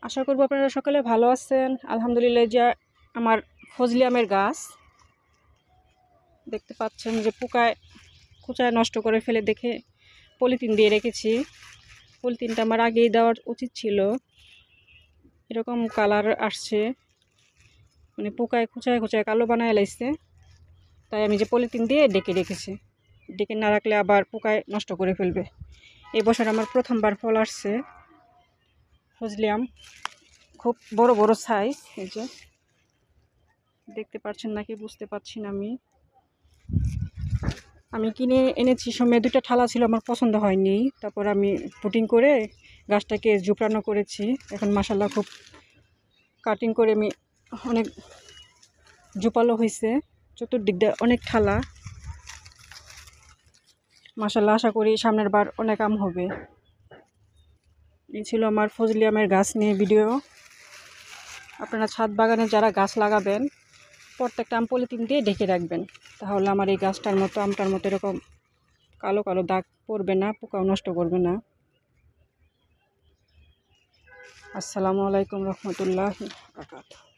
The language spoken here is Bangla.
আশা করব আপনারা সকলে ভালো আছেন। আলহামদুলিল্লাহ। যে আমার ফজলি আমের গাছ দেখতে পাচ্ছেন যে পোকায় কুচায় নষ্ট করে ফেলে দেখে পলিথিন দিয়ে রেখেছি। পলিথিনটা আমার আগেই দেওয়ার উচিত ছিল, এরকম কালার আসছে, মানে পোকায় কুচায় কুচায় কালো বানায় লাইছে। তাই আমি যে পলিথিন দিয়ে ডেকে রেখেছি, ডেকে না রাখলে আবার পোকায় নষ্ট করে ফেলবে। এই বছর আমার প্রথমবার ফল আসছে ফজলি আম, খুব বড় বড় সাইজ। এই যে দেখতে পাচ্ছেন নাকি বুঝতে পারছি না। আমি কিনে এনেছি সময় 2টা ঠালা ছিল, আমার পছন্দ হয়নি। তারপর আমি পুটিং করে গাছটাকে জোপড়ানো করেছি। এখন মাশাআল্লাহ খুব কাটিং করে আমি অনেক জোপালো হয়েছে, চতুর্দিক দিয়ে অনেক ঠালা। মাশাআল্লাহ, আশা করি সামনের বার অনেক আম হবে। এই ছিল আমার ফজলি আমের গাছ নিয়ে ভিডিও। আপনারা ছাদ বাগানে যারা গাছ লাগাবেন, প্রত্যেকটা আম পলিথিন দিয়ে ঢেকে রাখবেন, তাহলে আমার এই গাছটার মতো, আমটার মতো এরকম কালো কালো দাগ পড়বে না, পোকাও নষ্ট করবে না। আসসালামু আলাইকুম রহমতুল্লাহি ওয়া বারাকাতুহু।